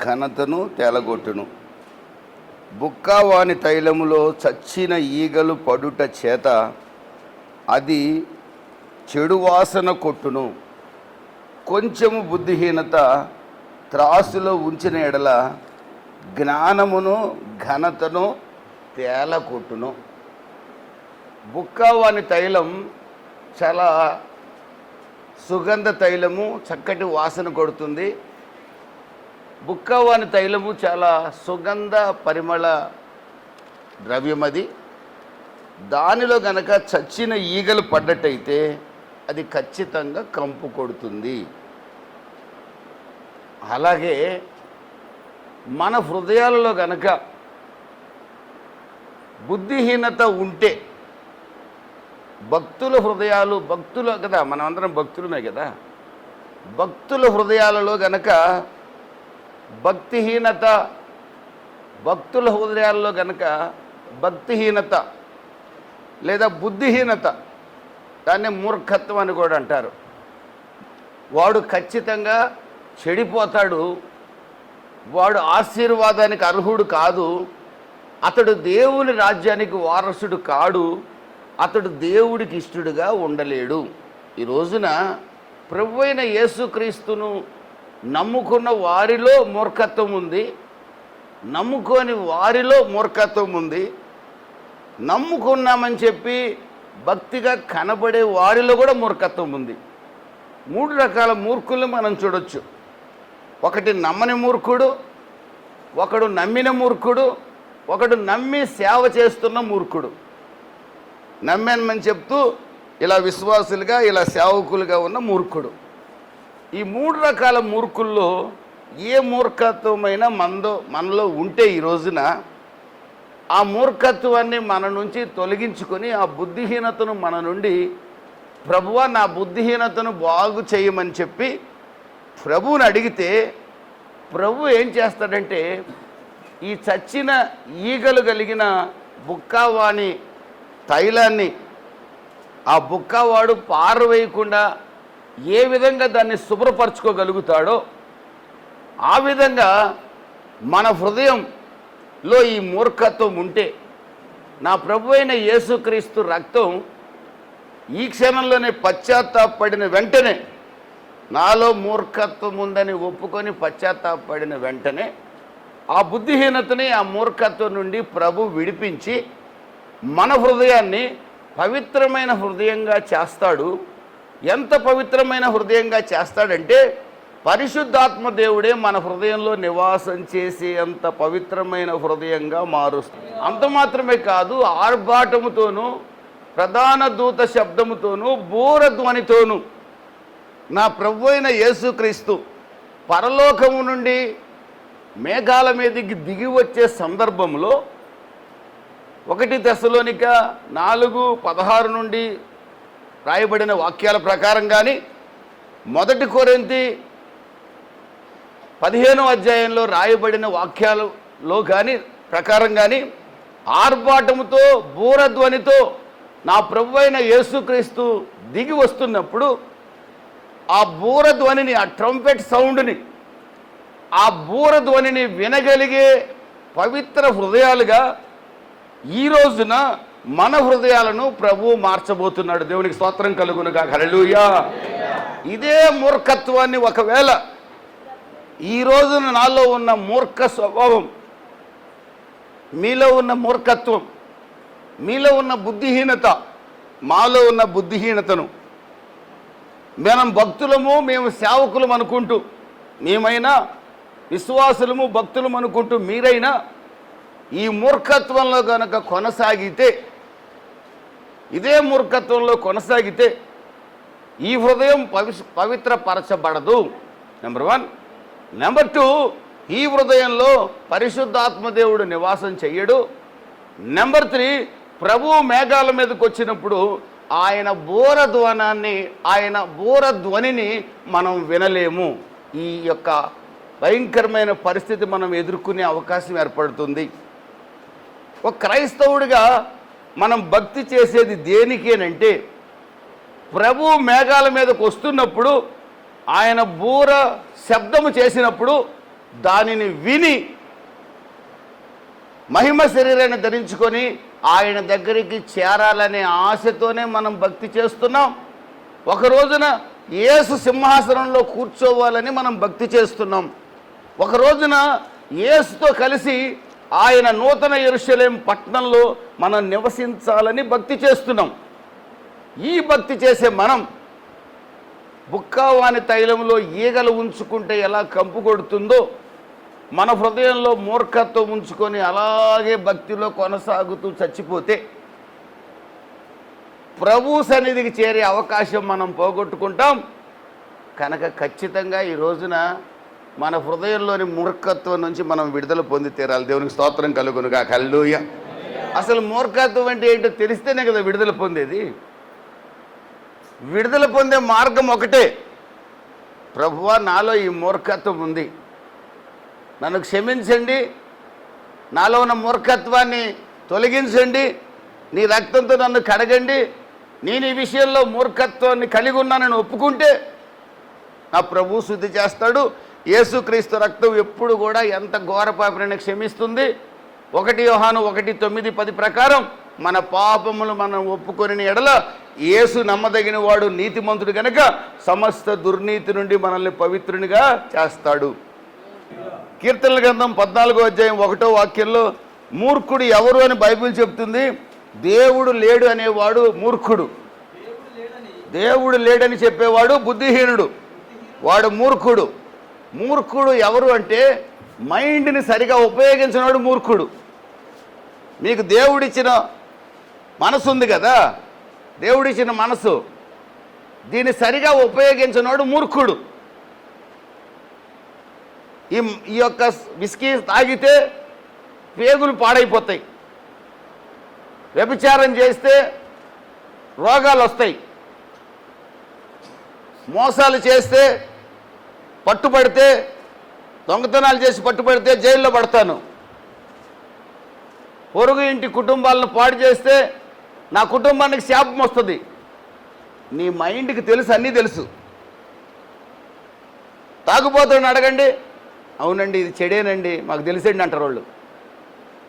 ఘనతను తేలగొట్టును. బుక్కవాని తైలములో చచ్చిన ఈగలు పడుట చేత అది చెడు వాసన కొట్టును. కొంచెము బుద్ధిహీనత త్రాసులో ఉంచిన ఎడల జ్ఞానమును ఘనతను తేలగొట్టును. బుక్కవాని తైలం చాలా సుగంధ తైలము, చక్కటి వాసన కొడుతుంది. బుక్కవాని తైలము చాలా సుగంధ పరిమళ ద్రవ్యం. అది దానిలో గనక చచ్చిన ఈగలు పడ్డట్టయితే అది ఖచ్చితంగా కంపు కొడుతుంది. అలాగే మన హృదయాలలో గనక బుద్ధిహీనత ఉంటే, భక్తుల హృదయాలు, భక్తులు కదా, మనం అందరం భక్తులమే కదా, భక్తుల హృదయాలలో గనక భక్తుల హృదయాల్లో గనక భక్తిహీనత లేదా బుద్ధిహీనత, దాన్ని మూర్ఖత్వం అని కూడా అంటారు. వాడు ఖచ్చితంగా చెడిపోతాడు, వాడు ఆశీర్వాదానికి అర్హుడు కాదు, అతడు దేవుని రాజ్యానికి వారసుడు కాడు, అతడు దేవుడికి ఇష్టడుగా ఉండలేడు. ఈ రోజున ప్రభువైన యేసుక్రీస్తును నమ్ముకున్న వారిలో మూర్ఖత్వం ఉంది, నమ్ముకోని వారిలో మూర్ఖత్వం ఉంది. నమ్ముకున్నామని చెప్పి భక్తిగా కనబడే వారిలో కూడా మూర్ఖత్వం ఉంది. 3 రకాల మూర్ఖులను మనం చూడొచ్చు. ఒకటి నమ్మని మూర్ఖుడు, ఒకడు నమ్మిన మూర్ఖుడు, ఒకడు నమ్మి సేవ చేస్తున్న మూర్ఖుడు. నమ్మానని చెప్తూ ఇలా విశ్వాసులుగా, ఇలా సేవకులుగా ఉన్న మూర్ఖుడు. ఈ 3 రకాల మూర్ఖుల్లో ఏ మూర్ఖత్వమైన మనలో ఉంటే ఈ రోజున ఆ మూర్ఖత్వాన్ని మన నుంచి తొలగించుకొని ఆ బుద్ధిహీనతను మన నుండి, ప్రభువా నా బుద్ధిహీనతను బాగు చేయమని చెప్పి ప్రభువుని అడిగితే, ప్రభు ఏం చేస్తాడంటే ఈ చచ్చిన ఈగలు కలిగిన బుక్కవాని తైలాన్ని ఆ బుక్కవాడు పారవేయకుండా ఏ విధంగా దాన్ని శుభ్రపరచుకోగలుగుతాడో ఆ విధంగా మన హృదయంలో ఈ మూర్ఖత్వం ఉంటే, నా ప్రభు అయిన యేసుక్రీస్తు రక్తం ఈ క్షణంలోనే పశ్చాత్తాపడిన వెంటనే, నాలో మూర్ఖత్వం ఉందని ఒప్పుకొని పశ్చాత్తాపడిన వెంటనే ఆ బుద్ధిహీనతని, ఆ మూర్ఖత్వం నుండి ప్రభు విడిపించి మన హృదయాన్ని పవిత్రమైన హృదయంగా చేస్తాడు. ఎంత పవిత్రమైన హృదయంగా చేస్తాడంటే, పరిశుద్ధాత్మ దేవుడే మన హృదయంలో నివాసం చేసే అంత పవిత్రమైన హృదయంగా మారుస్తుంది. అంత మాత్రమే కాదు, ఆర్భాటముతోనూ ప్రధాన దూత శబ్దముతోనూ బూరధ్వనితోనూ నా ప్రభు అయిన యేసుక్రీస్తు పరలోకము నుండి మేఘాల మీదకి దిగి వచ్చే సందర్భంలో 1 తెస్సలోనిక 4:16 నుండి రాయబడిన వాక్యాల ప్రకారం కానీ, 1 కొరింథీ 15వ అధ్యాయంలో రాయబడిన వాక్యాలలో కానీ ప్రకారం కానీ, ఆర్భాటముతో బూరధ్వనితో నా ప్రభు అయిన యేసుక్రీస్తు దిగి వస్తున్నప్పుడు ఆ బూరధ్వనిని, ఆ ట్రంపెట్ సౌండ్ని, ఆ బూరధ్వనిని వినగలిగే పవిత్ర హృదయాలుగా ఈ రోజున మన హృదయాలను ప్రభువు మార్చబోతున్నాడు. దేవునికి స్తోత్రం కలుగునుగా. హల్లెలూయా. ఇదే మూర్ఖత్వాన్ని ఒకవేళ ఈ రోజున నాలో ఉన్న మూర్ఖ స్వభావం, మీలో ఉన్న మూర్ఖత్వం, మీలో ఉన్న బుద్ధిహీనత, మాలో ఉన్న బుద్ధిహీనతను మనం భక్తులము, మేము సేవకులం అనుకుంటూ, మేమైనా విశ్వాసులము, భక్తులం అనుకుంటూ మీరైనా ఈ మూర్ఖత్వంలో కనుక కొనసాగితే, ఇదే మూర్ఖత్వంలో కొనసాగితే ఈ హృదయం పవిత్రపరచబడదు. నెంబర్ 1. నెంబర్ 2, ఈ హృదయంలో పరిశుద్ధాత్మ దేవుడు నివాసం చెయ్యడు. నెంబర్ 3, ప్రభువు మేఘాల మీదకి వచ్చినప్పుడు ఆయన బూరధ్వనిని మనం వినలేము. ఈ యొక్క భయంకరమైన పరిస్థితి మనం ఎదుర్కొనే అవకాశం ఏర్పడుతుంది. ఒక క్రైస్తవుడిగా మనం భక్తి చేసేది దేనికేనంటే, ప్రభు మేఘాల మీదకు వస్తున్నప్పుడు ఆయన బూర శబ్దము చేసినప్పుడు దానిని విని మహిమ శరీరాన్ని ధరించుకొని ఆయన దగ్గరికి చేరాలనే ఆశతోనే మనం భక్తి చేస్తున్నాం. ఒక రోజున యేసు సింహాసనంలో కూర్చోవాలని మనం భక్తి చేస్తున్నాం. ఒక రోజున యేసుతో కలిసి ఆయన నూతన యెరూషలేం పట్టణంలో మనం నివసించాలని భక్తి చేస్తున్నాం. ఈ భక్తి చేసే మనం బుక్కావాని తైలంలో ఈగలు ఉంచుకుంటే ఎలా కంపు కొడుతుందో మన హృదయంలో మూర్ఖత్వం ఉంచుకొని అలాగే భక్తిలో కొనసాగుతూ చచ్చిపోతే ప్రభు సన్నిధికి చేరే అవకాశం మనం పోగొట్టుకుంటాం. కనుక ఖచ్చితంగా ఈ రోజున మన హృదయంలోని మూర్ఖత్వం నుంచి మనం విడుదల పొంది తీరాలి. దేవునికి స్తోత్రం కలుగునుగా. హల్లెలూయా. అసలు మూర్ఖత్వం అంటే ఏంటో తెలిస్తేనే కదా విడుదల పొందేది. విడుదల పొందే మార్గం ఒకటే, ప్రభువా నాలో ఈ మూర్ఖత్వం ఉంది, నన్ను క్షమించండి, నాలో ఉన్న మూర్ఖత్వాన్ని తొలగించండి, నీ రక్తంతో నన్ను కడగండి, నేను ఈ విషయంలో మూర్ఖత్వాన్ని కలిగి ఉన్నానని ఒప్పుకుంటే నా ప్రభు శుద్ధి చేస్తాడు. యేసుక్రీస్తు రక్తం ఎప్పుడు కూడా ఎంత ఘోర పాపిని క్షమిస్తుంది. 1 యోహాను 1:9-10 ప్రకారం మన పాపములు మనం ఒప్పుకొని ఎడల యేసు నమ్మదగిన వాడు, నీతిమంతుడు గనక సమస్త దుర్నీతి నుండి మనల్ని పవిత్రునిగా చేస్తాడు. కీర్తనల గ్రంథం 14వ అధ్యాయం 1వ వాక్యంలో మూర్ఖుడు ఎవరు అని బైబిల్ చెప్తుంది. దేవుడు లేడు అనేవాడు మూర్ఖుడు. దేవుడు లేడని చెప్పేవాడు బుద్ధిహీనుడు, వాడు మూర్ఖుడు. మూర్ఖుడు ఎవరు అంటే మైండ్ని సరిగా ఉపయోగించినవాడు మూర్ఖుడు. మీకు దేవుడిచ్చిన మనసు ఉంది కదా, దేవుడిచ్చిన మనసు, దీన్ని సరిగా ఉపయోగించినవాడు మూర్ఖుడు. ఈ యొక్క విస్కీ తాగితే పేగులు పాడైపోతాయి, వ్యభిచారం చేస్తే రోగాలు వస్తాయి, మోసాలు చేస్తే పట్టుబడితే, దొంగతనాలు చేసి పట్టుబడితే జైల్లో పడతాను, పొరుగు ఇంటి కుటుంబాలను పాడు చేస్తే నా కుటుంబానికి శాపం వస్తుంది. నీ మైండ్కి తెలుసు, అన్నీ తెలుసు. తాగుపోతాడు అడగండి, అవునండి ఇది చెడేనండి మాకు తెలిసండి అంటారు వాళ్ళు.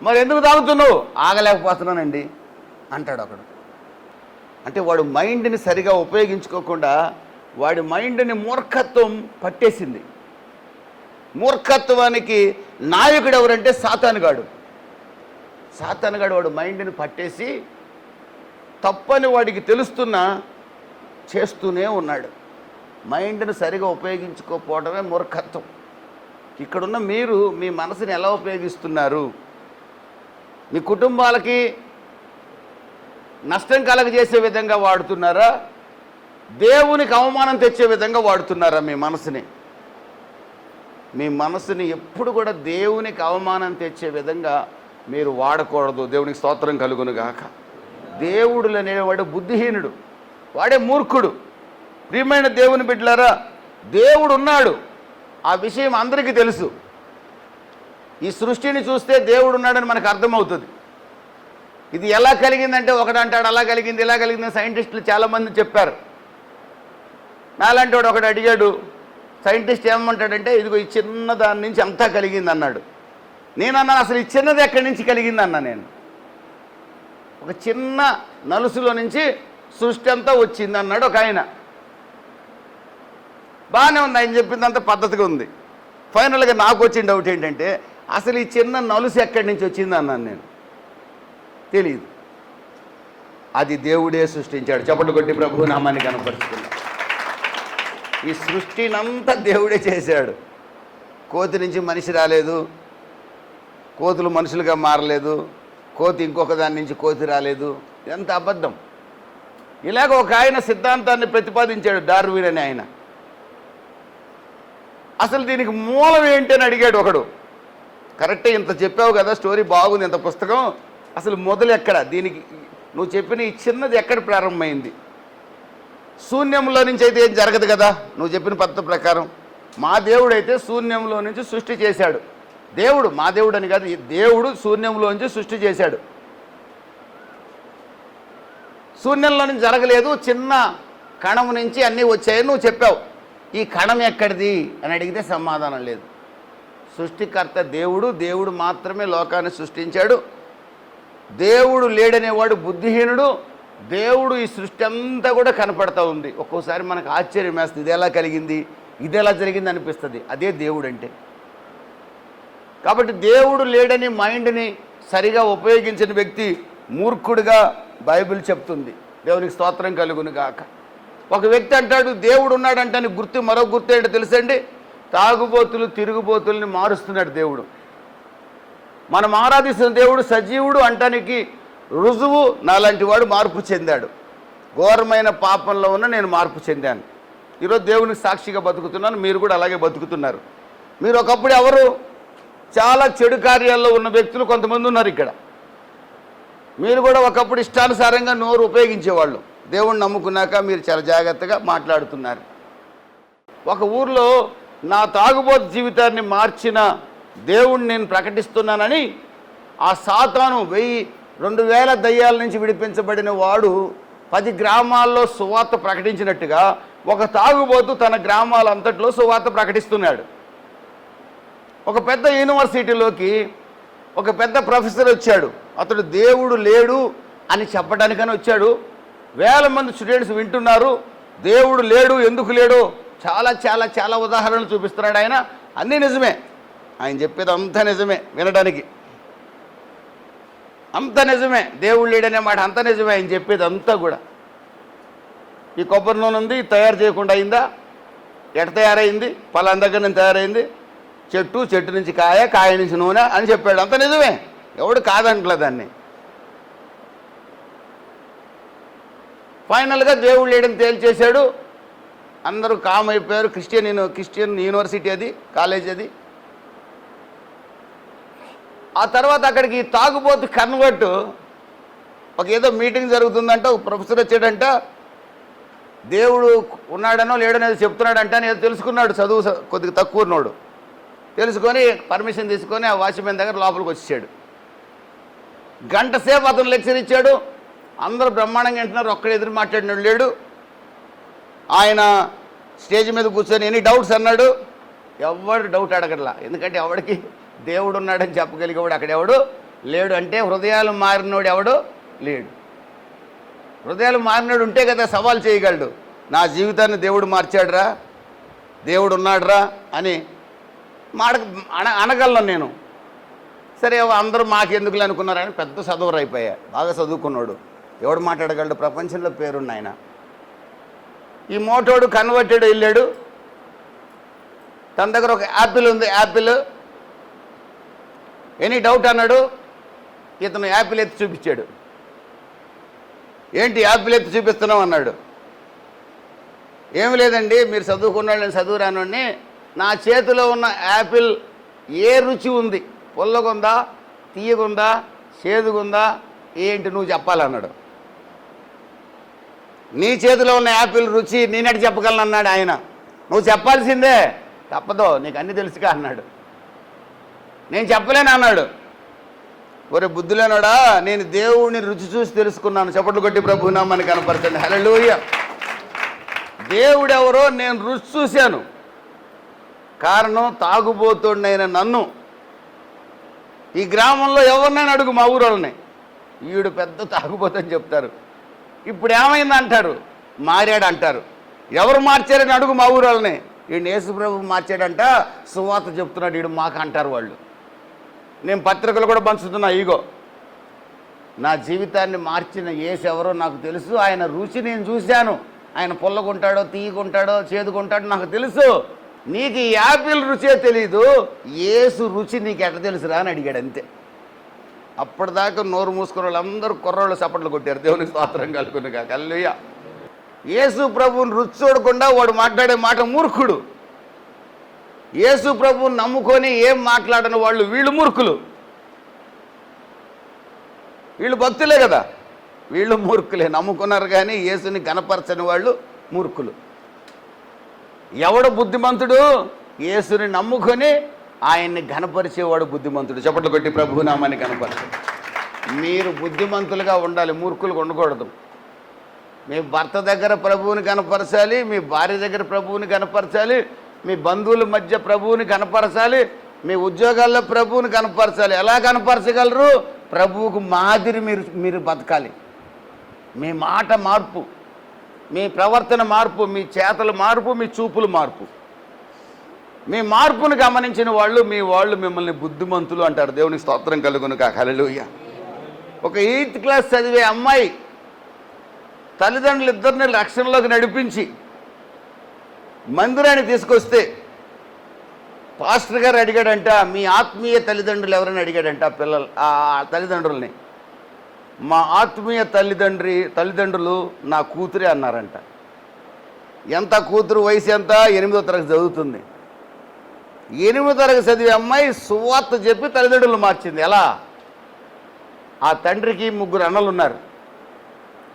మరి ఎందుకు తాగుతున్నావు? ఆగలేకపోతున్నానండి అంటాడు ఒకడు. అంటే వాడు మైండ్ని సరిగా ఉపయోగించుకోకుండా వాడి మైండ్ని మూర్ఖత్వం పట్టేసింది. మూర్ఖత్వానికి నాయకుడు ఎవరంటే సాతానుగాడు. సాతానుగాడు వాడు మైండ్ని పట్టేసి తప్పని వాడికి తెలుస్తున్నా చేస్తూనే ఉన్నాడు. మైండ్ని సరిగా ఉపయోగించుకోకపోవడమే మూర్ఖత్వం. ఇక్కడున్న మీరు మీ మనసుని ఎలా ఉపయోగిస్తున్నారు? మీ కుటుంబాలకి నష్టం కలగజేసే విధంగా వాడుతున్నారా? దేవునికి అవమానం తెచ్చే విధంగా వాడుతున్నారా మీ మనసుని? మీ మనసుని ఎప్పుడు కూడా దేవునికి అవమానం తెచ్చే విధంగా మీరు వాడకూడదు. దేవునికి స్తోత్రం కలుగును గాక. దేవుడు అనేవాడు బుద్ధిహీనుడు, వాడే మూర్ఖుడు. ప్రియమైన దేవుని బిడ్డలారా, దేవుడు ఉన్నాడు, ఆ విషయం అందరికీ తెలుసు. ఈ సృష్టిని చూస్తే దేవుడు ఉన్నాడని మనకు అర్థమవుతుంది. ఇది ఎలా కలిగిందంటే ఒకడు అంటాడు అలా కలిగింది ఇలా కలిగింది, సైంటిస్టులు చాలామంది చెప్పారు. నాలాంటి వాడు ఒకడు అడిగాడు, సైంటిస్ట్ ఏమంటాడంటే ఇదిగో ఈ చిన్న దాని నుంచి అంతా కలిగింది అన్నాడు. నేనన్నాను అసలు ఈ చిన్నది ఎక్కడి నుంచి కలిగింది అన్నా. నేను ఒక చిన్న నలుసులో నుంచి సృష్టి అంతా వచ్చింది అన్నాడు ఒక ఆయన. బాగానే ఉంది, ఆయన చెప్పిందంతా పద్ధతిగా ఉంది. ఫైనల్గా నాకు వచ్చిన డౌట్ ఏంటంటే అసలు ఈ చిన్న నలుసు ఎక్కడి నుంచి వచ్చింది అన్నాను నేను. తెలియదు. అది దేవుడే సృష్టించాడు. చప్పట్లు కొట్టి ప్రభు నామాన్ని కనపరుచుకున్నాడు. ఈ సృష్టినంతా దేవుడే చేశాడు. కోతి నుంచి మనిషి రాలేదు, కోతులు మనుషులుగా మారలేదు, కోతి ఇంకొక దాని నుంచి కోతి రాలేదు. ఎంత అబద్ధం. ఇలాగ ఒక ఆయన సిద్ధాంతాన్ని ప్రతిపాదించాడు, డార్విన్ అనే ఆయన. అసలు దీనికి మూలం ఏంటి అని అడిగాడు ఒకడు. కరెక్టే, ఇంత చెప్పావు కదా, స్టోరీ బాగుంది, ఇంత పుస్తకం, అసలు మొదలు ఎక్కడ? దీనికి నువ్వు చెప్పిన ఈ చిన్నది ఎక్కడ ప్రారంభమైంది? శూన్యంలో నుంచి అయితే ఏం జరగదు కదా నువ్వు చెప్పిన పద్ధతి ప్రకారం. మా దేవుడు అయితే శూన్యంలో నుంచి సృష్టి చేశాడు. దేవుడు, మా దేవుడు అని కాదు, దేవుడు శూన్యంలో నుంచి సృష్టి చేశాడు. శూన్యంలో నుంచి జరగలేదు, చిన్న కణం నుంచి అన్నీ వచ్చాయని నువ్వు చెప్పావు. ఈ కణం ఎక్కడిది అని అడిగితే సమాధానం లేదు. సృష్టికర్త దేవుడు, దేవుడు మాత్రమే లోకాన్ని సృష్టించాడు. దేవుడు లేడనేవాడు బుద్ధిహీనుడు. దేవుడు ఈ సృష్టి అంతా కూడా కనపడతా ఉంది. ఒక్కోసారి మనకు ఆశ్చర్యం వేస్తుంది, ఇది ఎలా కలిగింది, ఇది ఎలా జరిగింది అనిపిస్తుంది. అదే దేవుడు అంటే. కాబట్టి దేవుడు లేడని మైండ్ని సరిగా ఉపయోగించిన వ్యక్తి మూర్ఖుడిగా బైబిల్ చెప్తుంది. దేవునికి స్తోత్రం కలుగును గాక. ఒక వ్యక్తి అంటాడు దేవుడు ఉన్నాడంటే గుర్తు, మరో గుర్తు ఏంటో తెలుసండి, తాగుబోతులు తిరుగుబోతుల్ని మారుస్తున్నాడు దేవుడు. మనం ఆరాధిస్తున్న దేవుడు సజీవుడు అంటానికి రుజువు నాలాంటి వాడు మార్పు చెందాడు. ఘోరమైన పాపంలో ఉన్న నేను మార్పు చెందాను. ఈరోజు దేవునికి సాక్షిగా బతుకుతున్నాను, మీరు కూడా అలాగే బతుకుతున్నారు. మీరు ఒకప్పుడు ఎవరు? చాలా చెడు కార్యాల్లో ఉన్న వ్యక్తులు కొంతమంది ఉన్నారు ఇక్కడ. మీరు కూడా ఒకప్పుడు ఇష్టానుసారంగా నోరు ఉపయోగించేవాళ్ళు. దేవుణ్ణి నమ్ముకున్నాక మీరు చాలా జాగ్రత్తగా మాట్లాడుతున్నారు. ఒక ఊర్లో నా తాగుబోతు జీవితాన్ని మార్చిన దేవుణ్ణి నేను ప్రకటిస్తున్నానని ఆ సాతాను 2000 దయ్యాల నుంచి విడిపించబడిన వాడు 10 గ్రామాల్లో సువార్త ప్రకటించినట్టుగా ఒక తాగుబోతు తన గ్రామాలంతట్లో సువార్త ప్రకటిస్తున్నాడు. ఒక పెద్ద యూనివర్సిటీలోకి ఒక పెద్ద ప్రొఫెసర్ వచ్చాడు. అతడు దేవుడు లేడు అని చెప్పడానికని వచ్చాడు. వేల మంది స్టూడెంట్స్ వింటున్నారు. దేవుడు లేడు, ఎందుకు లేడు, చాలా చాలా చాలా ఉదాహరణలు చూపిస్తున్నాడు ఆయన. అన్నీ నిజమే, ఆయన చెప్పేది అంతా నిజమే, వినడానికి అంత నిజమే. దేవుడు లేడనే మాట అంత నిజమే, ఆయన చెప్పేది అంతా కూడా. ఈ కొబ్బరి నూనె ఉంది, తయారు చేయకుండా అయిందా, ఎట తయారైంది, పలానా దగ్గర నుంచి తయారైంది, చెట్టు నుంచి కాయ, కాయ నుంచి నూనె అని చెప్పాడు. అంత నిజమే, ఎవడు కాదంటలే దాన్ని. ఫైనల్గా దేవుడు లేడని తేల్చేశాడు. అందరూ కామ్ అయిపోయారు. క్రిస్టియన్ యూనివర్సిటీ అది, కాలేజ్ అది. ఆ తర్వాత అక్కడికి తాగుబోతు కన్వర్ట్, ఒక ఏదో మీటింగ్ జరుగుతుందంట, ఒక ప్రొఫెసర్ వచ్చాడంట, దేవుడు ఉన్నాడనో లేడనో చెప్తున్నాడంట అని ఏదో తెలుసుకున్నాడు. చదువు కొద్దిగా తక్కువ ఉన్నాడు. తెలుసుకొని పర్మిషన్ తీసుకొని ఆ వాచ్మెన్ దగ్గర లోపలికి వచ్చేసాడు. గంట సేపు అతను లెక్చర్ ఇచ్చాడు. అందరూ బ్రహ్మాండంగా వింటున్నారు. ఒక్కడ ఎదురు మాట్లాడినాడు లేడు. ఆయన స్టేజ్ మీద కూర్చొని ఎనీ డౌట్స్ అన్నాడు. ఎవడు డౌట్ అడగట్లా, ఎందుకంటే ఎవడికి దేవుడు ఉన్నాడని చెప్పగలిగేవాడు అక్కడ ఎవడు లేడు. అంటే హృదయాలు మారినోడు ఎవడు లేడు. హృదయాలు మారినోడు ఉంటే కదా సవాల్ చేయగలడు. నా జీవితాన్ని దేవుడు మార్చాడురా, దేవుడు ఉన్నాడురా అని అనగలను నేను. సరే అందరూ మాకెందుకులే అనుకున్నారని పెద్ద చదువురు అయిపోయా. బాగా చదువుకున్నాడు, ఎవడు మాట్లాడగలడు, ప్రపంచంలో పేరున్న ఆయన. ఈ మోటోడు కన్వర్టెడ్ వెళ్ళాడు. తన దగ్గర ఒక యాపిల్ ఉంది, యాపిల్ ఎనీ డౌట్ అన్నాడు. ఇతను యాపిల్ ఎత్తి చూపించాడు. ఏంటి యాపిల్ ఎత్తి చూపిస్తున్నావు అన్నాడు. ఏమి లేదండి, మీరు చదువుకున్నాడు, నేను చదువు రానోడిని, నా చేతిలో ఉన్న యాపిల్ ఏ రుచి ఉంది, పుల్లగుందా, తీయగుందా, చేదుగుందా, ఏంటి నువ్వు చెప్పాలన్నాడు. నీ చేతిలో ఉన్న యాపిల్ రుచి నేనటి చెప్పగలను అన్నాడు ఆయన. నువ్వు చెప్పాల్సిందే, తప్పదో, నీకు అన్నీ తెలుసుగా అన్నాడు. నేను చెప్పలేను అన్నాడు. ఒరే బుద్ధులేనాడా, నేను దేవుడిని రుచి చూసి తెలుసుకున్నాను. చప్పట్లు కొట్టి ప్రభు నామాన్ని కనపరచండి. హల్లెలూయా. దేవుడెవరో నేను రుచి చూశాను. కారణం తాగుబోతుడినైన నన్ను ఈ గ్రామంలో ఎవరినైనా అడుగు, మా ఊరోళ్ళని, ఈడు పెద్ద తాగుబోతని చెప్తారు. ఇప్పుడు ఏమైంది అంటారు, మారాడు అంటారు. ఎవరు మార్చారని అడుగు మా ఊరోళ్ళని, ఈయన యేసుప్రభు మార్చాడంట, సువార్త చెప్తున్నాడు ఈడు మాకు అంటారు వాళ్ళు. నేను పత్రికలు కూడా పంచుతున్నా. ఈగో నా జీవితాన్ని మార్చిన యేసు ఎవరో నాకు తెలుసు. ఆయన రుచి నేను చూశాను. ఆయన పుల్లగుంటాడో, తీయగుంటాడో, చేదుగుంటాడో నాకు తెలుసు. నీకు ఈ యాపిల్ రుచే తెలీదు, యేసు రుచి నీకు ఎట్ట తెలుసురా అని అడిగాడు. అంతే. అప్పటిదాకా నోరు మూసుకున్న వాళ్ళందరూ కుర్రోళ్ళు చప్పట్లు కొట్టారు. దేవునికి స్తోత్రం కలుగునుగా. హల్లెలూయా. యేసు ప్రభువుని రుచి చూడకుండా వాడు మాట్లాడే మాట మూర్ఖుడు. యేసు ప్రభువుని నమ్ముకొని ఏం మాట్లాడని వాళ్ళు వీళ్ళు మూర్ఖులు. వీళ్ళు భక్తులే కదా, వీళ్ళు మూర్ఖులే. నమ్ముకున్నారు కానీ యేసుని గణపరచని వాళ్ళు మూర్ఖులు. ఎవడు బుద్ధిమంతుడు? యేసుని నమ్ముకొని ఆయన్ని ఘనపరిచేవాడు బుద్ధిమంతుడు. చప్పట్లు కొట్టి ప్రభు నామాన్ని కనపరచండి. మీరు బుద్ధిమంతులుగా ఉండాలి, మూర్ఖులుగా ఉండకూడదు. మీ భర్త దగ్గర ప్రభువుని కనపరచాలి, మీ భార్య దగ్గర ప్రభువుని కనపరచాలి, మీ బంధువుల మధ్య ప్రభువుని కనపరచాలి, మీ ఉద్యోగాల్లో ప్రభువుని కనపరచాలి. ఎలా కనపరచగలరు? ప్రభువుకు మాదిరి మీరు బతకాలి. మీ మాట మార్పు, మీ ప్రవర్తన మార్పు, మీ చేతల మార్పు, మీ చూపుల మార్పు. మీ మార్పును గమనించిన వాళ్ళు మిమ్మల్ని బుద్ధిమంతులు అంటారు. దేవునికి స్తోత్రం కలుగును కాక. హల్లెలూయా. ఒక 8th క్లాస్ చదివే అమ్మాయి తల్లిదండ్రులు ఇద్దరిని రక్షణలోకి నడిపించి మందిరాన్ని తీసుకొస్తే పాస్టర్ గారు అడిగాడంట, మీ ఆత్మీయ తల్లిదండ్రులు ఎవరైనా అడిగాడంట ఆ తల్లిదండ్రుల్ని. మా ఆత్మీయ తల్లిదండ్రులు నా కూతురే అన్నారంట. ఎంత కూతురు వయసు ఎంత? 8వ తరగతి చదువుతుంది. 8వ తరగతి చదివే అమ్మాయి సువార్త చెప్పి తల్లిదండ్రులు మార్చింది. ఎలా? ఆ తండ్రికి 3 అన్నలు ఉన్నారు.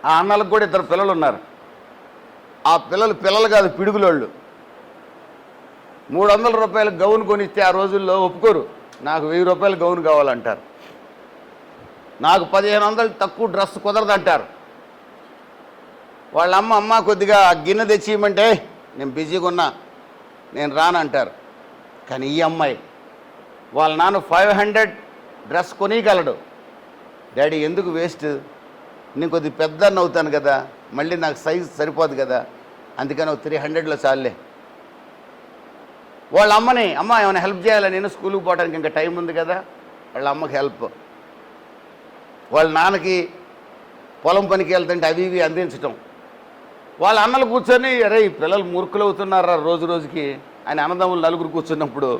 ఆ అన్నలకు కూడా 2 పిల్లలు ఉన్నారు. ఆ పిల్లలు కాదు, పిడుగులోళ్ళు. 300 రూపాయల గౌన్ కొనిస్తే ఆ రోజుల్లో ఒప్పుకోరు. నాకు 1000 రూపాయల గౌన్ కావాలంటారు. నాకు 1500 తక్కువ డ్రెస్ కుదరదంటారు. వాళ్ళ అమ్మ కొద్దిగా గిన్నె తెచ్చి ఇవ్వమంటే నేను బిజీగా ఉన్నా, నేను రానంటారు. కానీ ఈ అమ్మాయి వాళ్ళ నాన్న 500 డ్రెస్ కొనియగలడు. డాడీ ఎందుకు వేస్ట్, నేను కొద్దిగా పెద్ద అవుతాను కదా, మళ్ళీ నాకు సైజు సరిపోదు కదా, అందుకని 300లో చాలే. వాళ్ళ అమ్మని, అమ్మ ఏమైనా హెల్ప్ చేయాలా, నేను స్కూల్కి పోవడానికి ఇంకా టైం ఉంది కదా, వాళ్ళ అమ్మకి హెల్ప్. వాళ్ళ నాన్నకి పొలం పనికి వెళ్తుంటే అవి ఇవి అందించటం. వాళ్ళ అన్నలు కూర్చొని, అరే ఈ పిల్లలు మూర్ఖులు అవుతున్నారా రోజుకి అని అన్నదమ్ములు 4 కూర్చున్నప్పుడు,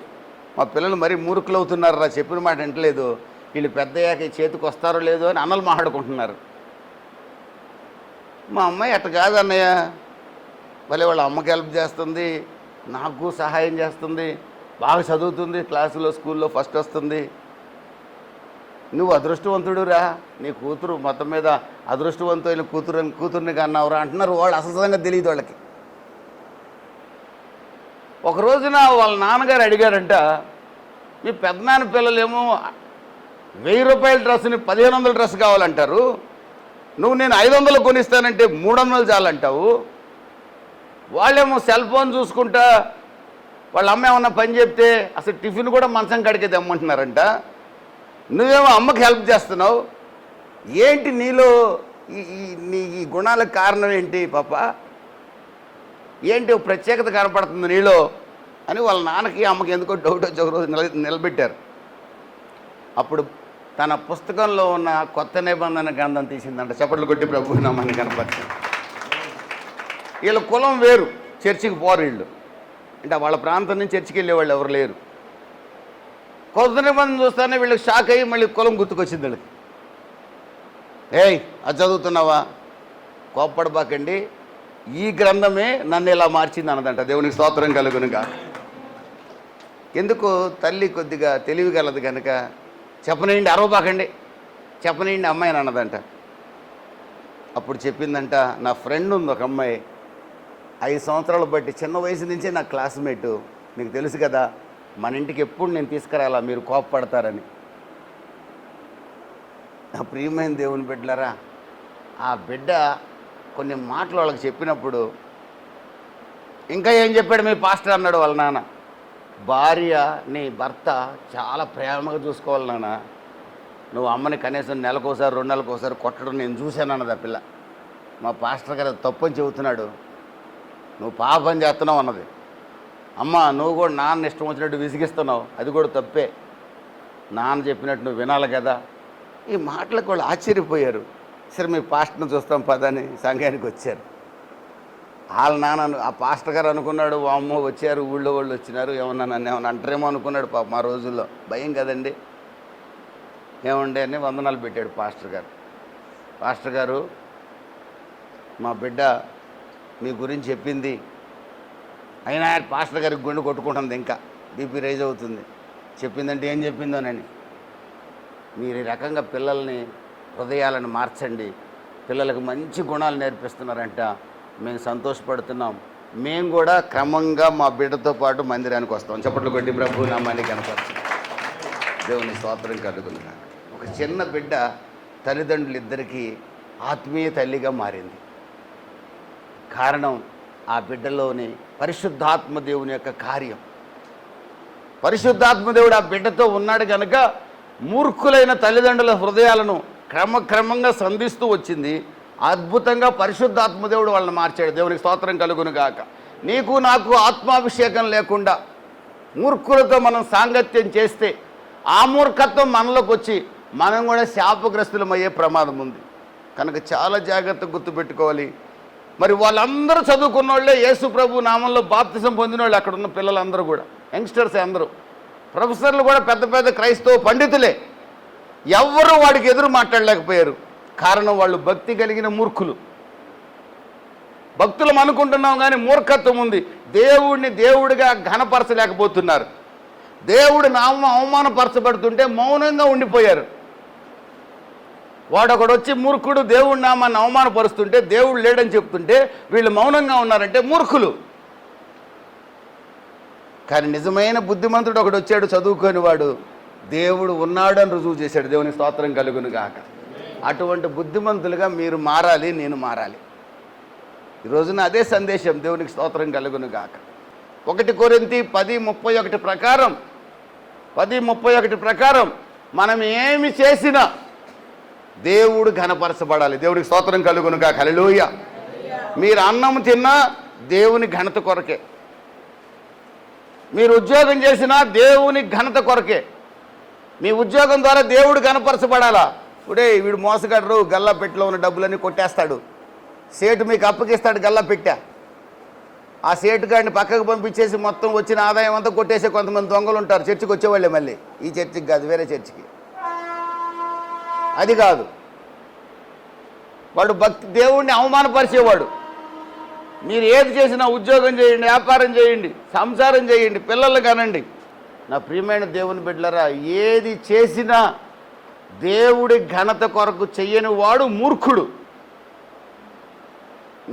మా పిల్లలు మరీ మూర్ఖులు అవుతున్నారా, చెప్పిన మాట వింటలేదు, వీళ్ళు పెద్దయ్యాక చేతికి వస్తారో లేదో అని అన్నలు మాట్లాడుకుంటున్నారు. మా అమ్మాయి అట్ట కాదు అన్నయ్య, మళ్ళీ వాళ్ళ అమ్మకి హెల్ప్ చేస్తుంది, నాకు సహాయం చేస్తుంది, బాగా చదువుతుంది, క్లాసులో స్కూల్లో ఫస్ట్ వస్తుంది. నువ్వు అదృష్టవంతుడురా, నీ కూతురు మొత్తం మీద అదృష్టవంతులైన కూతుర్ని కన్నావురా అంటున్నారు. వాళ్ళు అసలు సంగతి తెలియదు వాళ్ళకి. ఒక రోజున వాళ్ళ నాన్నగారు అడిగారంట, మీ పెద్దనాన్న పిల్లలేమో 1000 రూపాయల డ్రెస్ని 1500 డ్రెస్ కావాలంటారు, నువ్వు నేను 500 కొనిస్తానంటే 300 చాలంటావు. వాళ్ళేమో సెల్ ఫోన్ చూసుకుంటా, వాళ్ళ అమ్మ ఏమన్నా పని చెప్తే అసలు టిఫిన్ కూడా మంచం కడికే తెమ్మంటున్నారంట. నువ్వేమో అమ్మకి హెల్ప్ చేస్తున్నావు, ఏంటి నీలో ఈ గుణాలకు కారణం ఏంటి పాప, ఏంటి ప్రత్యేకత కనపడుతుంది నీలో అని వాళ్ళ నాన్నకి అమ్మకి ఎందుకో డౌట్ వచ్చి ఒకరోజు నిలబెట్టారు. అప్పుడు తన పుస్తకంలో ఉన్న కొత్త నిబంధన గ్రంథం తీసిందంట. చప్పట్లు కొట్టి ప్రభు నామాన్ని కనపరిచింది. వీళ్ళ కులం వేరు, చర్చికి పోరు వీళ్ళు, అంటే వాళ్ళ ప్రాంతం నుంచి చర్చికి వెళ్ళేవాళ్ళు ఎవరు లేరు. కొత్త నిబంధన చూస్తానే వీళ్ళకి షాక్ అయ్యి మళ్ళీ కులం గుర్తుకొచ్చింది వీళ్ళకి. ఏయ్ అది చదువుతున్నావా, కోప్పడబాకండి, ఈ గ్రంథమే నన్ను ఇలా మార్చింది అన్నదంట. దేవునికి స్తోత్రం కలుగునుగా. ఎందుకు తల్లి కొద్దిగా తెలివి గలదు కనుక చెప్పనేయండి, అరవబాకండి, చెప్పనేయండి అమ్మాయి అని అన్నదంట. అప్పుడు చెప్పిందంట, నా ఫ్రెండ్ ఉంది ఒక అమ్మాయి, 5 సంవత్సరాలు బట్టి చిన్న వయసు నుంచే నా క్లాస్మేటు, మీకు తెలుసు కదా, మన ఇంటికి ఎప్పుడు నేను తీసుకురాలా, మీరు కోపపడతారని. నా ప్రియమైన దేవుని బిడ్డలారా, ఆ బిడ్డ కొన్ని మాటలు వాళ్ళకి చెప్పినప్పుడు, ఇంకా ఏం చెప్పాడు మీ పాస్టర్ అన్నాడు వాళ్ళ నాన్న, భార్య నీ భర్త చాలా ప్రేమగా చూసుకోవాలి నాన్న, నువ్వు అమ్మని కనీసం నెలకోసారి 2 నెలలకోసారి కొట్టడం నేను చూశాను అన్నది ఆ పిల్ల. మా పాస్టర్ గారు తప్పని చెబుతున్నాడు, నువ్వు పాపం చేస్తున్నావు అన్నది. అమ్మ నువ్వు కూడా నాన్న ఇష్టం వచ్చినట్టు విసిగిస్తున్నావు, అది కూడా తప్పే, నాన్న చెప్పినట్టు నువ్వు వినాలి కదా. ఈ మాటలకు వాళ్ళు ఆశ్చర్యపోయారు. సరే మీ పాస్టర్ని చూస్తాం పదని సంఘానికి వచ్చారు. వాళ్ళ నాన్న ఆ పాస్టర్ గారు అనుకున్నాడు, అమ్మో వచ్చారు, ఊళ్ళో వాళ్ళు వచ్చినారు, ఏమన్నా నన్ను ఏమన్నా అంటారేమో అనుకున్నాడు. పాప మా రోజుల్లో భయం కదండి. ఏమండి అని వందనాలు పెట్టాడు పాస్టర్ గారు. పాస్టర్ గారు మా బిడ్డ మీ గురించి చెప్పింది, అయినా పాస్టర్ గారికి గుండె కొట్టుకుంటుంది, ఇంకా బీపీ రైజ్ అవుతుంది. చెప్పిందంటే ఏం చెప్పిందోనని, మీరు ఈ రకంగా పిల్లల్ని హృదయాలను మార్చండి, పిల్లలకు మంచి గుణాలు నేర్పిస్తున్నారంట, మేము సంతోషపడుతున్నాం, మేము కూడా క్రమంగా మా బిడ్డతో పాటు మందిరానికి వస్తాం. చప్పట్లు కొట్టి ప్రభు నామాన్ని కనపరచు. దేవుని స్తోత్రం కలుగుతున్నాను. ఒక చిన్న బిడ్డ తల్లిదండ్రులిద్దరికీ ఆత్మీయ తల్లిగా మారింది. కారణం ఆ బిడ్డలోని పరిశుద్ధాత్మ దేవుని యొక్క కార్యం. పరిశుద్ధాత్మదేవుడు ఆ బిడ్డతో ఉన్నాడు కనుక మూర్ఖులైన తల్లిదండ్రుల హృదయాలను క్రమక్రమంగా సంధిస్తూ వచ్చింది. అద్భుతంగా పరిశుద్ధాత్మదేవుడు వాళ్ళని మార్చాడు. దేవునికి స్తోత్రం కలుగును గాక. నీకు నాకు ఆత్మాభిషేకం లేకుండా మూర్ఖులతో మనం సాంగత్యం చేస్తే ఆ మూర్ఖత్వం మనలోకి వచ్చి మనం కూడా శాపగ్రస్తులమయ్యే ప్రమాదం ఉంది. కనుక చాలా జాగ్రత్తగా గుర్తుపెట్టుకోవాలి. మరి వాళ్ళందరూ చదువుకున్న వాళ్ళే, యేసు ప్రభు నామంలో బాప్తిసం పొందిన వాళ్ళు అక్కడ ఉన్న పిల్లలందరూ కూడా, యంగ్స్టర్స్ అందరూ, ప్రొఫెసర్లు కూడా పెద్ద పెద్ద క్రైస్తవ పండితులే. ఎవ్వరూ వాడికి ఎదురు మాట్లాడలేకపోయారు. కారణం వాళ్ళు భక్తి కలిగిన మూర్ఖులు. భక్తులం అనుకుంటున్నాం కానీ మూర్ఖత్వం ఉంది. దేవుడిని దేవుడిగా ఘనపరచలేకపోతున్నారు. దేవుడి నామం అవమానపరచబడుతుంటే మౌనంగా ఉండిపోయారు. వాడొకడు వచ్చి మూర్ఖుడు దేవుడి నామాన్ని అవమానపరుస్తుంటే, దేవుడు లేడని చెప్తుంటే వీళ్ళు మౌనంగా ఉన్నారంటే మూర్ఖులు. కానీ నిజమైన బుద్ధిమంతుడు ఒకడు వచ్చాడు, చదువుకొని వాడు దేవుడు ఉన్నాడు అని రుజువు చేశాడు. దేవునికి స్తోత్రం కలుగును గాక. అటువంటి బుద్ధిమంతులుగా మీరు మారాలి, నేను మారాలి. ఈరోజున అదే సందేశం. దేవునికి స్తోత్రం కలుగును గాక. 1 కొరింథీ 10:31 ప్రకారం 10:31 ప్రకారం మనం ఏమి చేసినా దేవుడు ఘనపరచబడాలి. దేవుడికి స్తోత్రం కలుగును గాక. హల్లెలూయా. మీరు అన్నం తిన్నా దేవుని ఘనత కొరకే, మీరు ఉద్యోగం చేసినా దేవుని ఘనత కొరకే. మీ ఉద్యోగం ద్వారా దేవుడు ఘనపరచబడాలా. ఇప్పుడే వీడు మోసగాడు, గల్లా పెట్టిలో ఉన్న డబ్బులన్నీ కొట్టేస్తాడు. సేటు మీకు అప్పగిస్తాడు గల్లా పెట్టా. ఆ సేటు గాడిని పక్కకు పంపించేసి మొత్తం వచ్చిన ఆదాయం అంతా కొట్టేసే కొంతమంది దొంగలు ఉంటారు. చర్చికి వచ్చేవాళ్ళే, మళ్ళీ ఈ చర్చికి కాదు, వేరే చర్చికి. అది కాదు, వాడు భక్తి దేవుణ్ణి అవమానపరిచేవాడు. మీరు ఏది చేసినా, ఉద్యోగం చేయండి, వ్యాపారం చేయండి, సంసారం చేయండి, పిల్లలు కానండి, నా ప్రియమైన దేవుని బిడ్డలారా, ఏది చేసినా దేవుడి ఘనత కొరకు చెయ్యని వాడు మూర్ఖుడు.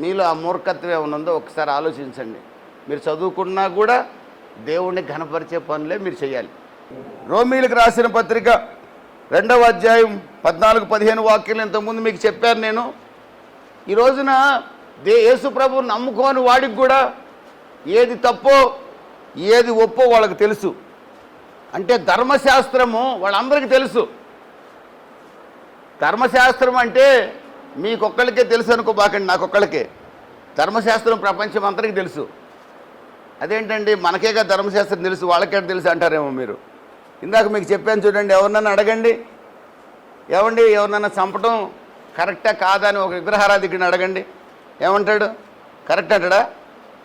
మీలో ఆ మూర్ఖత్వం ఏమైనా ఉందో ఒకసారి ఆలోచించండి. మీరు చదువుకున్నా కూడా దేవుణ్ణి ఘనపరిచే పనులే మీరు చేయాలి. రోమీలకు రాసిన పత్రిక 2వ అధ్యాయం 14-15 వాక్యాలు ఇంతకుముందు మీకు చెప్పాను నేను. ఈ రోజున యేసు ప్రభువు నమ్ముకోని వాడికి కూడా ఏది తప్పో ఏది ఒప్పో వాళ్ళకి తెలుసు. అంటే ధర్మశాస్త్రము వాళ్ళందరికీ తెలుసు. ధర్మశాస్త్రం అంటే మీకొక్కళ్ళకే తెలుసు అనుకోబాకండి, నాకొక్కళ్ళకే. ధర్మశాస్త్రం ప్రపంచం అందరికీ తెలుసు. అదేంటండి మనకేగా ధర్మశాస్త్రం తెలుసు, వాళ్ళకే తెలుసు అంటారేమో మీరు. ఇందాక మీకు చెప్పాను చూడండి, ఎవరినన్నా అడగండి, ఏమండి ఎవరినన్నా చంపడం కరెక్టా కాదా అని ఒక విగ్రహారాధికుడిని అడగండి, ఏమంటాడు? కరెక్ట్ అంటాడా?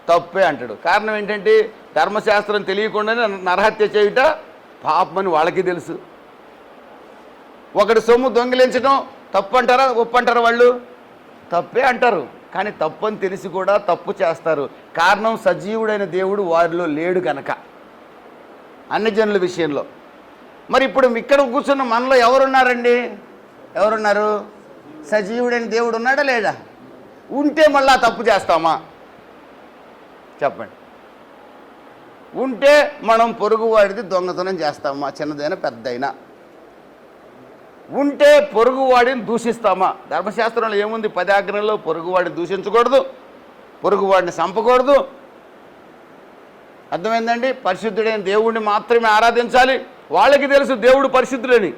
తప్పే అంటాడు. కారణం ఏంటంటే ధర్మశాస్త్రం తెలియకుండానే నరహత్య చేయుట పాపమని వాళ్ళకి తెలుసు. ఒకటి సొమ్ము దొంగిలించడం తప్పు అంటారా, ఒప్పు అంటారా? వాళ్ళు తప్పే అంటారు. కానీ తప్పు అని తెలిసి కూడా తప్పు చేస్తారు. కారణం సజీవుడైన దేవుడు వారిలో లేడు కనుక, అన్ని జనుల విషయంలో. మరి ఇప్పుడు ఇక్కడ కూర్చున్న మనలో ఎవరున్నారండి? ఎవరున్నారు? సజీవుడైన దేవుడు ఉన్నాడా లేడా? ఉంటే మళ్ళా తప్పు చేస్తామా? చెప్పండి. ఉంటే మనం పొరుగువాడిది దొంగతనం చేస్తామా, చిన్నదైనా పెద్దయినా? ఉంటే పొరుగువాడిని దూషిస్తామా? ధర్మశాస్త్రంలో ఏముంది? 10 ఆజ్ఞల్లో పొరుగువాడిని దూషించకూడదు, పొరుగువాడిని చంపకూడదు. అర్థమైందండి? పరిశుద్ధుడైన దేవుడిని మాత్రమే ఆరాధించాలి. వాళ్ళకి తెలుసు దేవుడు పరిశుద్ధుడని,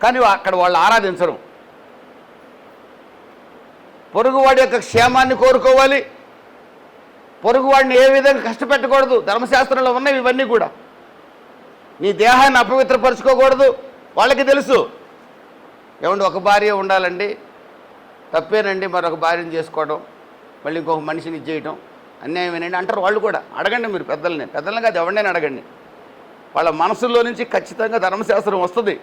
కానీ అక్కడ వాళ్ళు ఆరాధించరు. పొరుగువాడి యొక్క క్షేమాన్ని కోరుకోవాలి, పొరుగువాడిని ఏ విధంగా కష్టపెట్టకూడదు. ధర్మశాస్త్రంలో ఉన్నవి ఇవన్నీ కూడా. నీ దేహాన్ని అపవిత్రపరచుకోకూడదు, వాళ్ళకి తెలుసు. ఏమండి, ఒక భార్య ఉండాలండి, తప్పేనండి మరొక భార్యను చేసుకోవడం, మళ్ళీ ఇంకొక మనిషిని ఇచ్చేయటం అన్యాయమేనండి అంటారు వాళ్ళు కూడా. అడగండి మీరు పెద్దల్ని కాదు, ఎవరినైనా అడగండి. వాళ్ళ మనసుల్లో నుంచి ఖచ్చితంగా ధర్మశాస్త్రం వస్తుంది.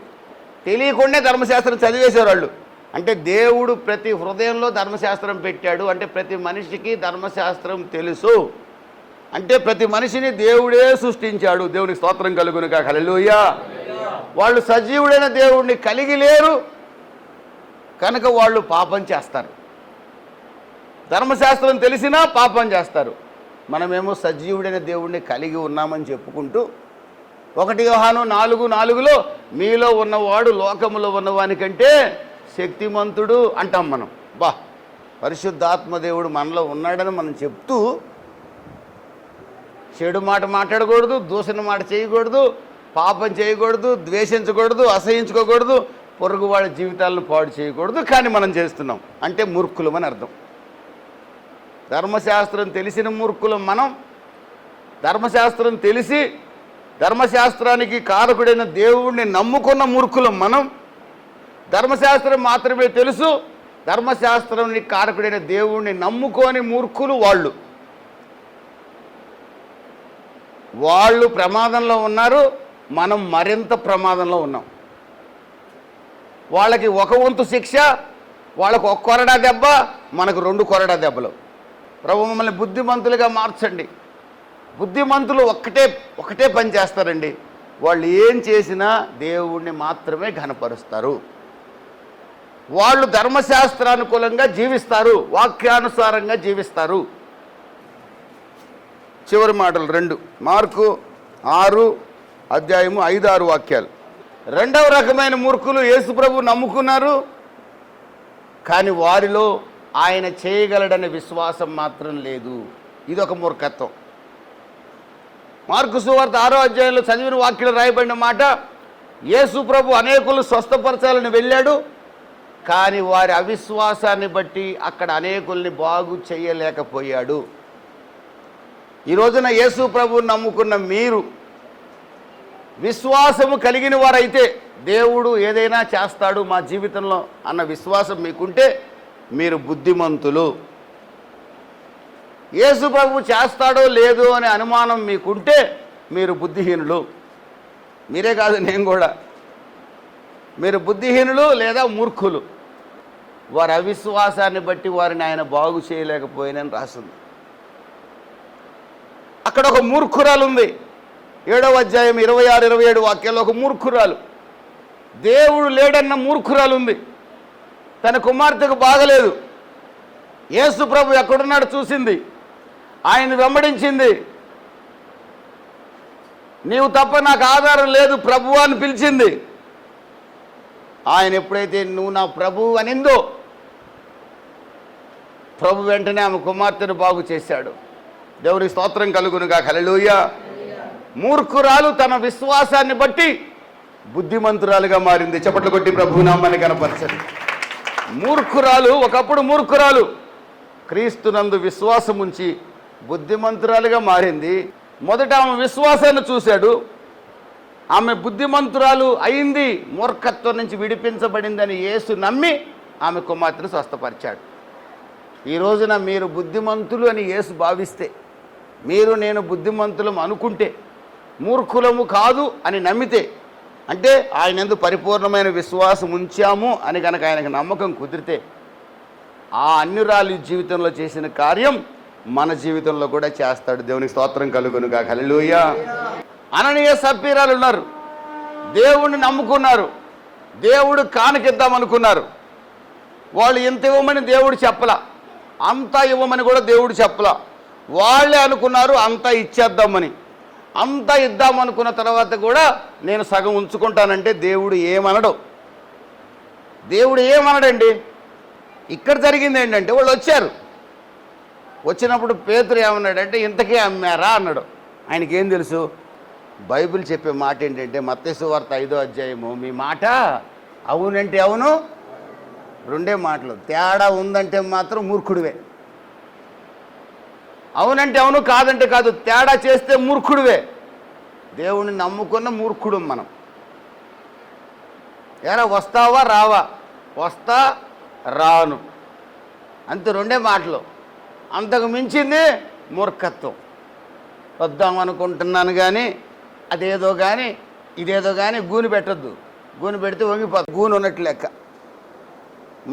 తెలియకుండా ధర్మశాస్త్రం చదివేశారు వాళ్ళు. అంటే దేవుడు ప్రతి హృదయంలో ధర్మశాస్త్రం పెట్టాడు. అంటే ప్రతి మనిషికి ధర్మశాస్త్రం తెలుసు. అంటే ప్రతి మనిషిని దేవుడే సృష్టించాడు. దేవునికి స్తోత్రం కలుగును గాక. హల్లెలూయా. వాళ్ళు సజీవుడైన దేవుడిని కలిగి లేరు కనుక వాళ్ళు పాపం చేస్తారు. ధర్మశాస్త్రం తెలిసినా పాపం చేస్తారు. మనమేమో సజీవుడైన దేవుడిని కలిగి ఉన్నామని చెప్పుకుంటూ 1 యోహాను 4:4లో మీలో ఉన్నవాడు లోకములో ఉన్నవానికంటే శక్తిమంతుడు అంటాం మనం. పరిశుద్ధాత్మ దేవుడు మనలో ఉన్నాడని మనం చెప్తూ చెడు మాట మాట్లాడకూడదు, దూషణ మాట చేయకూడదు, పాపం చేయకూడదు, ద్వేషించకూడదు, అసహించుకోకూడదు, పొరుగు వాళ్ళ జీవితాలను పాడు చేయకూడదు. కానీ మనం చేస్తున్నాం అంటే మూర్ఖులమని అర్థం. ధర్మశాస్త్రం తెలిసిన మూర్ఖులం మనం. ధర్మశాస్త్రం తెలిసి ధర్మశాస్త్రానికి కారకుడైన దేవుడిని నమ్ముకున్న మూర్ఖులం మనం. ధర్మశాస్త్రం మాత్రమే తెలుసు, ధర్మశాస్త్రానికి కారకుడైన దేవుడిని నమ్ముకోని మూర్ఖులు వాళ్ళు. వాళ్ళు ప్రమాదంలో ఉన్నారు, మనం మరింత ప్రమాదంలో ఉన్నాం. వాళ్ళకి ఒక వంతు శిక్ష, వాళ్ళకు ఒక కొరడా దెబ్బ, మనకు 2 కొరడా దెబ్బలు. ప్రభు మమ్మల్ని బుద్ధిమంతులుగా మార్చండి. బుద్ధిమంతులు ఒకటే పని చేస్తారండి, వాళ్ళు ఏం చేసినా దేవుణ్ణి మాత్రమే ఘనపరుస్తారు. వాళ్ళు ధర్మశాస్త్రానుకూలంగా జీవిస్తారు, వాక్యానుసారంగా జీవిస్తారు. చివరి మాటలు 2 మార్కు 6:5-6 వాక్యాలు. రెండవ రకమైన మూర్ఖులు యేసుప్రభు నమ్ముకున్నారు, కానీ వారిలో ఆయన చేయగలడనే విశ్వాసం మాత్రం లేదు. ఇదొక మూర్ఖత్వం. మార్కు సువార్త 6వ అధ్యాయంలో చదివిన వాక్యం రాయబడిన మాట, యేసుప్రభు అనేకులు స్వస్థపరచాలని వెళ్ళాడు, కానీ వారి అవిశ్వాసాన్ని బట్టి అక్కడ అనేకుల్ని బాగు చేయలేకపోయాడు. ఈ రోజున యేసు ప్రభువుని నమ్ముకున్న మీరు విశ్వాసము కలిగిన వారైతే దేవుడు ఏదైనా చేస్తాడు మా జీవితంలో అన్న విశ్వాసం మీకుంటే మీరు బుద్ధిమంతులు. యేసు ప్రభువు చేస్తాడో లేదో అనే అనుమానం మీకుంటే మీరు బుద్ధిహీనులు. మీరే కాదు, నేను కూడా. మీరు బుద్ధిహీనులు లేదా మూర్ఖులు. వారి అవిశ్వాసాన్ని బట్టి వారిని ఆయన బాగు చేయలేకపోయినని రాసింది. అక్కడ ఒక మూర్ఖురాలు ఉంది. 7వ అధ్యాయం 26-27 వాక్యాల్లో ఒక మూర్ఖురాలు, దేవుడు లేడన్న మూర్ఖురాలు ఉంది. తన కుమార్తెకు బాగలేదు, యేసు ప్రభు ఎక్కడున్నాడు చూసింది, ఆయన వెంబడించింది. నీవు తప్ప నాకు ఆధారం లేదు ప్రభువా అని పిలిచింది. ఆయన ఎప్పుడైతే నువ్వు నా ప్రభువు అనిందో, ప్రభు వెంటనే ఆమె కుమార్తెను బాగు చేశాడు. దేవునికి స్తోత్రం కలుగునుగా. హల్లెలూయా. మూర్ఖురాలు తన విశ్వాసాన్ని బట్టి బుద్ధిమంతురాలుగా మారింది. చప్పట్లు కొట్టి ప్రభు నామాన్ని కనపరచండి. మూర్ఖురాలు ఒకప్పుడు మూర్ఖురాలు క్రీస్తునందు విశ్వాసం ఉంచి బుద్ధిమంతురాలుగా మారింది. మొదట ఆమె విశ్వాసాన్ని చూశాడు, ఆమె బుద్ధిమంతురాలు అయింది, మూర్ఖత్వం నుంచి విడిపించబడిందని యేసు నమ్మి ఆమె కుమార్తెను స్వస్థపరిచాడు. ఈ రోజున మీరు బుద్ధిమంతులు అని యేసు భావిస్తే, మీరు నేను బుద్ధిమంతులం అనుకుంటే, మూర్ఖులము కాదు అని నమ్మితే, అంటే ఆయన యందు పరిపూర్ణమైన విశ్వాసం ఉంచాము అని కనుక ఆయనకు నమ్మకం కుదిరితే, ఆ అన్యురాలి జీవితంలో చేసిన కార్యం మన జీవితంలో కూడా చేస్తాడు. దేవునికి స్తోత్రం కలుగునుగా. హల్లెలూయా. అననీయ సప్పీరాలు ఉన్నారు, దేవుణ్ణి నమ్ముకున్నారు, దేవుడు కానుకిద్దామనుకున్నారు. వాళ్ళు ఇంత ఇవ్వమని దేవుడు చెప్పలా, అంతా ఇవ్వమని కూడా దేవుడు చెప్పలా. వాళ్ళే అనుకున్నారు అంతా ఇచ్చేద్దామని. అంతా ఇద్దామనుకున్న తర్వాత కూడా నేను సగం ఉంచుకుంటానంటే దేవుడు ఏమనడు. దేవుడు ఏమనడండి. ఇక్కడ జరిగింది ఏంటంటే, వాళ్ళు వచ్చారు, వచ్చినప్పుడు పేతురు ఏమన్నాడంటే ఇంతకీ అమ్మారా అన్నాడు. ఆయనకేం తెలుసు? బైబిల్ చెప్పే మాట ఏంటంటే మత్తయి సువార్త 5వ అధ్యాయము, మీ మాట అవునంటే అవును, 2 మాటలు, తేడా ఉందంటే మాత్రం మూర్ఖుడివే. అవునంటే అవును, కాదంటే కాదు, తేడా చేస్తే మూర్ఖుడివే. దేవుణ్ణి నమ్ముకున్న మూర్ఖుడు మనం. ఎరా వస్తావా రావా? వస్తా రాను, అంతే, 2 మాటలు. అంతకు మించింది మూర్ఖత్వం. వద్దామనుకుంటున్నాను కానీ అదేదో కానీ ఇదేదో కానీ గూని పెట్టద్దు. గూని పెడితే వంగిపోతుంది, గూని ఉన్నట్లు లెక్క.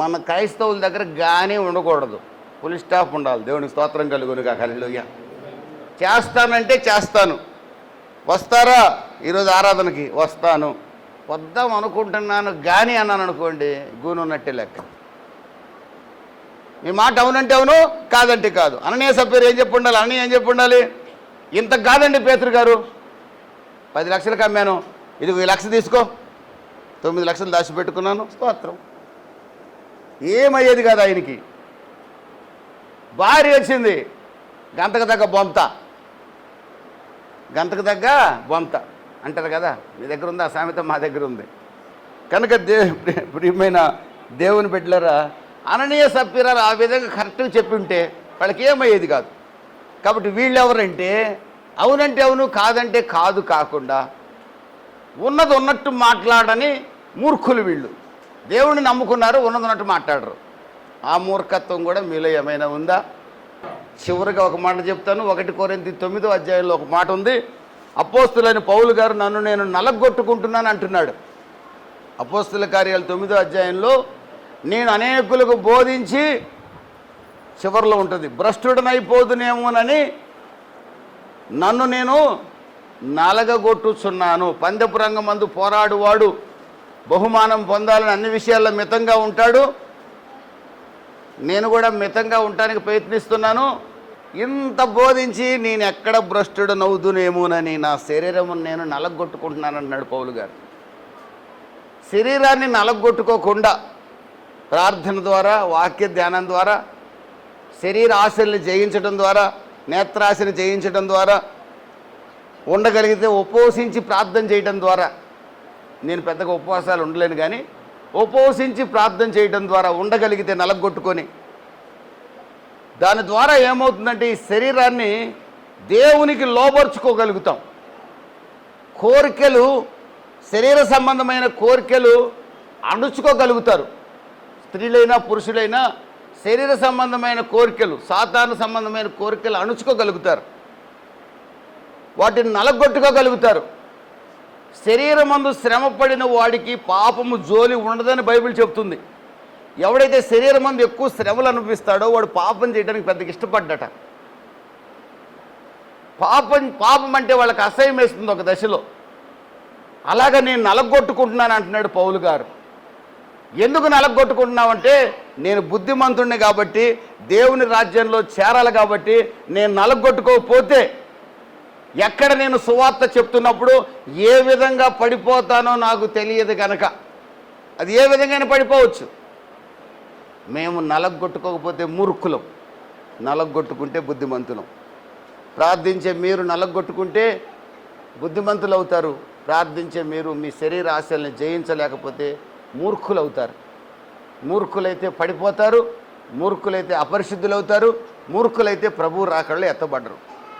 మన క్రైస్తవుల దగ్గర గానే ఉండకూడదు, ఫుల్ స్టాప్ ఉండాలి. దేవునికి స్తోత్రం కలుగునుగా. హల్లెలూయా. చేస్తానంటే చేస్తాను. వస్తారా ఈరోజు ఆరాధనకి? వస్తాను. వద్దాం అనుకుంటున్నాను కానీ అన్నాను అనుకోండి, గూని ఉన్నట్టే లెక్క. మీ మాట అవునంటే అవును, కాదంటే కాదు. అననీయ సప్పీరు ఏం చెప్పి ఉండాలి? అననీయ ఏం చెప్పి ఉండాలి? ఇంత కాదండి పేతురు గారు, 10 లక్షలకు అమ్మాను, ఇది 1 లక్ష తీసుకో, 9 లక్షలు దాచిపెట్టుకున్నాను, స్తోత్రం. ఏమయ్యేది కాదు ఆయనకి. భార్య వచ్చింది, గంతకు తగ్గ బొంత, గంతకు తగ్గ బొంత అంటారు కదా, మీ దగ్గర ఉంది ఆ సామెత, మా దగ్గర ఉంది. కనుక ప్రియమైన దేవుని బిడ్డలారా, అననీయ సప్పీరాలు ఆ విధంగా కరెక్ట్గా చెప్పి ఉంటే వాళ్ళకి ఏమయ్యేది కాదు. కాబట్టి వీళ్ళు ఎవరంటే అవునంటే అవును, కాదంటే కాదు కాకుండా ఉన్నది ఉన్నట్టు మాట్లాడని మూర్ఖులు వీళ్ళు. దేవుడిని నమ్ముకున్నారు, ఉన్నది ఉన్నట్టు మాట్లాడరు. ఆ మూర్ఖత్వం కూడా మీలో ఏమైనా ఉందా? చివరిగా ఒక మాట చెప్తాను. 1 కొరింథీ 9వ అధ్యాయంలో ఒక మాట ఉంది. అపోస్తులైన పౌలు గారు నన్ను నేను నలగొట్టుకుంటున్నాను అంటున్నాడు. అపోస్తుల కార్యాలు 9వ అధ్యాయంలో నేను అనేకులకు బోధించి, చివరిలో ఉంటుంది, భ్రష్టుడనైపోదునేమోనని నన్ను నేను నలగగొట్టుచున్నాను. పందెపు రంగమందు పోరాడువాడు బహుమానం పొందాలని అన్ని విషయాల్లో మితంగా ఉంటాడు. నేను కూడా మితంగా ఉండటానికి ప్రయత్నిస్తున్నాను. ఇంత బోధించి నేను ఎక్కడ భ్రష్టుడనవుదునేమోనని నా శరీరమును నేను నలగొట్టుకుంటున్నాను అన్నాడు పౌలు గారు. శరీరాన్ని నలగొట్టుకోకుండా ప్రార్థన ద్వారా, వాక్య ధ్యానం ద్వారా, శరీర ఆశల్ని జయించడం ద్వారా, నేత్రాశని జయించడం ద్వారా, ఉండగలిగితే ఉపవసించి ప్రార్థన చేయడం ద్వారా, నేను పెద్దగా ఉపవాసాలు ఉండలేను కానీ ఉపవసించి ప్రార్థన చేయడం ద్వారా ఉండగలిగితే నలగొట్టుకొని, దాని ద్వారా ఏమవుతుందంటే ఈ శరీరాన్ని దేవునికి లోబర్చుకోగలుగుతాం. కోరికలు, శరీర సంబంధమైన కోరికలు అణుచుకోగలుగుతారు. స్త్రీలైనా పురుషులైనా శరీర సంబంధమైన కోరికలు, సాతాను సంబంధమైన కోరికలు అణుచుకోగలుగుతారు, వాటిని నలగొట్టుకోగలుగుతారు. శరీరమందు శ్రమపడిన వాడికి పాపము జోలి ఉండదని బైబిల్ చెప్తుంది. ఎవడైతే శరీరమందు ఎక్కువ శ్రమలు అనిపిస్తాడో వాడు పాపం చేయడానికి పెద్దగా ఇష్టపడ్డట. పాపం అంటే వాళ్ళకి అసహ్యం వేస్తుంది ఒక దశలో. అలాగా నేను నలగొట్టుకుంటున్నాను అంటున్నాడు పౌలు గారు. ఎందుకు నలగొట్టుకుంటున్నావంటే నేను బుద్ధిమంతుడిని కాబట్టి, దేవుని రాజ్యంలో చేరాలి కాబట్టి, నేను నలగొట్టుకోకపోతే ఎక్కడ నేను సువార్త చెప్తున్నప్పుడు ఏ విధంగా పడిపోతానో నాకు తెలియదు కనుక, అది ఏ విధంగానే పడిపోవచ్చు. మేము నలగొట్టుకోకపోతే మూర్ఖులం, నలగొట్టుకుంటే బుద్ధిమంతులం. ప్రార్థించే మీరు నలగొట్టుకుంటే బుద్ధిమంతులు అవుతారు. ప్రార్థించే మీరు మీ శరీర ఆశల్ని జయించలేకపోతే మూర్ఖులు అవుతారు. మూర్ఖులైతే పడిపోతారు, మూర్ఖులైతే అపరిశుద్ధులు అవుతారు, మూర్ఖులైతే ప్రభువు రాకడలో ఎత్తబడ్డరు.